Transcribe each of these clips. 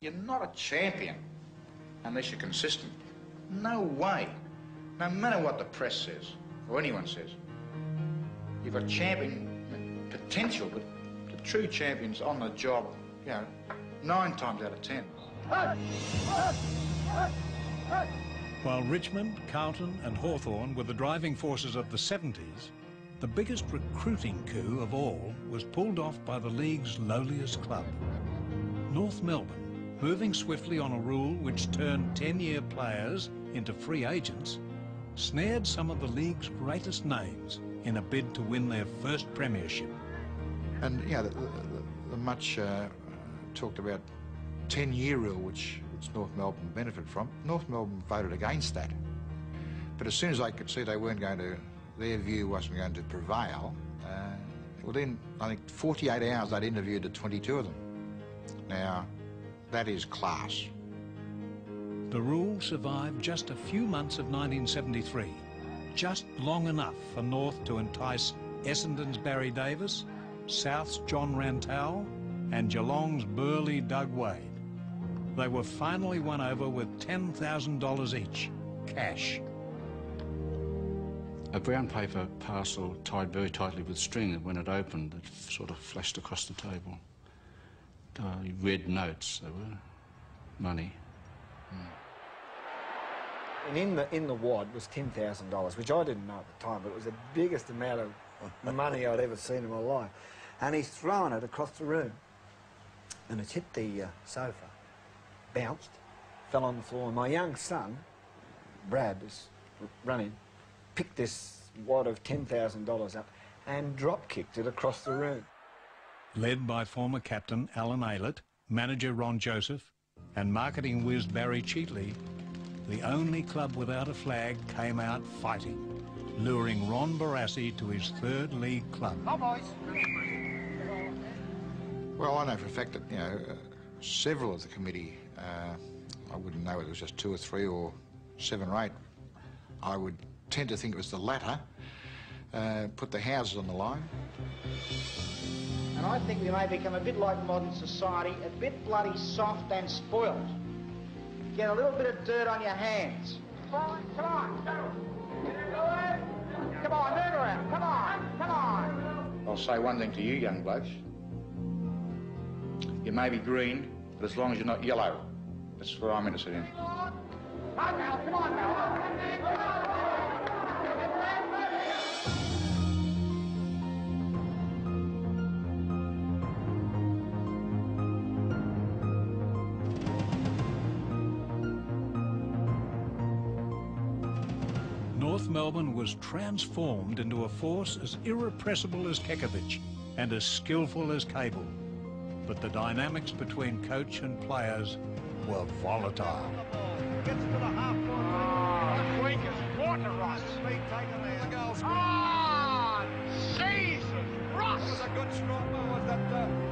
You're not a champion unless you're consistent. No way. No matter what the press says or anyone says. You've got champion potential, but the true champion's on the job, you know, 9 times out of 10. While Richmond, Carlton and Hawthorn were the driving forces of the 70s, the biggest recruiting coup of all was pulled off by the league's lowliest club. North Melbourne, moving swiftly on a rule which turned 10-year players into free agents, snared some of the league's greatest names in a bid to win their first premiership. And, you know, the much talked about 10-year rule, which North Melbourne benefited from. North Melbourne voted against that. But as soon as they could see they weren't going to, their view wasn't going to prevail, within, I think, 48 hours they'd interviewed the 22 of them. Now, that is class. The rule survived just a few months of 1973, just long enough for North to entice Essendon's Barry Davis, South's John Rantow, and Geelong's Burley Doug Wade. They were finally won over with $10,000 each, cash. A brown paper parcel tied very tightly with string, and when it opened, it sort of flashed across the table. Red notes, they were. Money. And in the wad was $10,000, which I didn't know at the time, but it was the biggest amount of money I'd ever seen in my life. And he's thrown it across the room, and it's hit the sofa, bounced, fell on the floor, and my young son, Brad, is running, picked this wad of $10,000 up and drop-kicked it across the room. Led by former captain Alan Aylett, manager Ron Joseph, and marketing whiz Barry Cheatley, the only club without a flag came out fighting, luring Ron Barassi to his 3rd league club. Oh, boys. Well, I know for a fact that, you know, several of the committee, I wouldn't know whether it was just 2 or 3 or 7 or 8, I would tend to think it was the latter, put the houses on the line. And I think we may become a bit like modern society, a bit bloody soft and spoiled. Get a little bit of dirt on your hands. Come on, come on. Come on, move around. Come on, come on. I'll say one thing to you, young blokes. You may be green, but as long as you're not yellow, that's what I'm interested in. Come on, Mel, come on, Mel. North Melbourne was transformed into a force as irrepressible as Kekovich and as skillful as Cable. But the dynamics between coach and players were volatile. Gets to the half-court. Weak as water, Ross. Oh, Jesus, Ross! It was a good strong ball, was that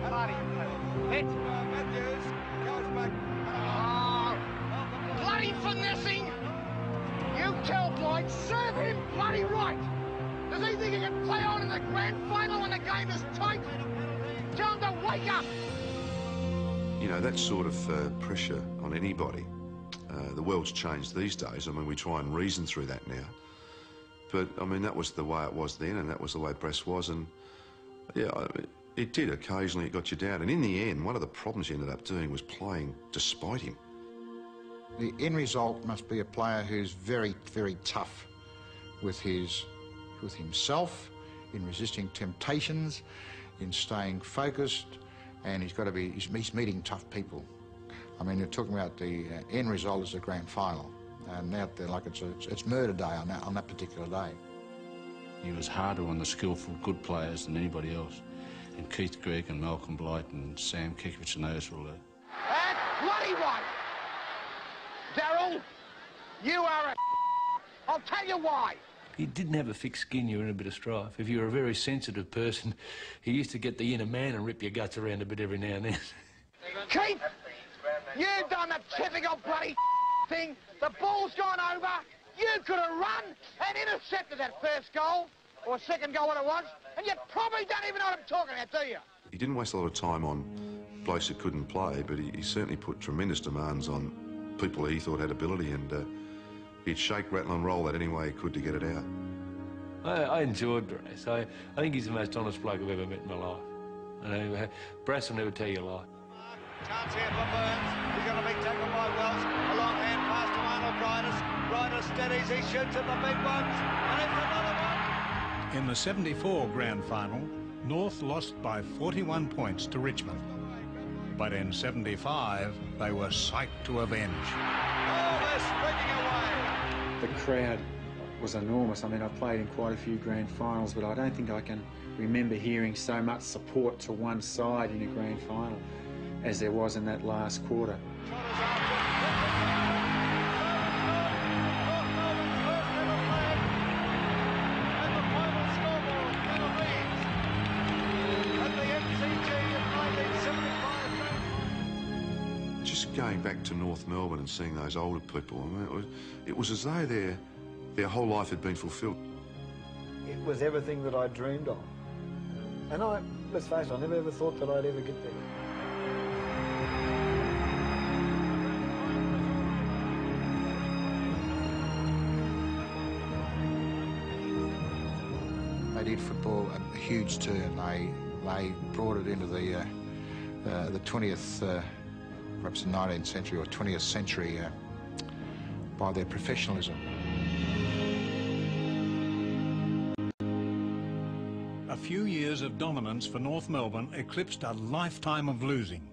bloody hit. Matthews goes back. Oh, bloody finessing! You tell Floyd, serve him bloody right! Does he think he can play on in the grand final when the game is tight? Tell him to wake up! You know, that sort of pressure on anybody, the world's changed these days. I mean, we try and reason through that now. But, I mean, that was the way it was then, and that was the way press was, and, yeah, it did occasionally, it got you down. And in the end, one of the problems you ended up doing was playing despite him. The end result must be a player who's very, very tough with himself, in resisting temptations, in staying focused, and he's meeting tough people. I mean, you're talking about the end result is the grand final, and out there, like it's murder day on that particular day. He was harder on the skillful, good players than anybody else. And Keith Gregg and Malcolm Blight and Sam Kikovich and those were there. That's bloody right! Darryl, you are a I'll tell you why. He didn't have a thick skin, you were in a bit of strife. If you were a very sensitive person, he used to get the inner man and rip your guts around a bit every now and then. Keith, you've done the typical bloody thing. The ball's gone over. You could have run and intercepted that first goal, or second goal, what it was, and you probably don't even know what I'm talking about, do you? He didn't waste a lot of time on place that couldn't play, but he certainly put tremendous demands on people he thought had ability, and he'd shake, rattle and roll that any way he could to get it out. I enjoyed Brass. I think he's the most honest bloke I've ever met in my life. Brass will never tell you a lie. Chance here for Burns. He's going to be tackled by Wells. A long hand pass to Arnold Briders. Briders steadies. He shoots at the big ones. And it's another one. In the 74 grand final, North lost by 41 points to Richmond. But in 75, they were psyched to avenge. Oh, they're sprinting away. The crowd was enormous. I mean, I've played in quite a few grand finals, but I don't think I can remember hearing so much support to one side in a grand final as there was in that last quarter. Just going back to North Melbourne and seeing those older people, I mean, it was as though their whole life had been fulfilled. It was everything that I dreamed of. And let's face it, I never ever thought that I'd ever get there. They did football a huge turn. They brought it into the 20th, perhaps the 19th century or 20th century by their professionalism. A few years of dominance for North Melbourne eclipsed a lifetime of losing.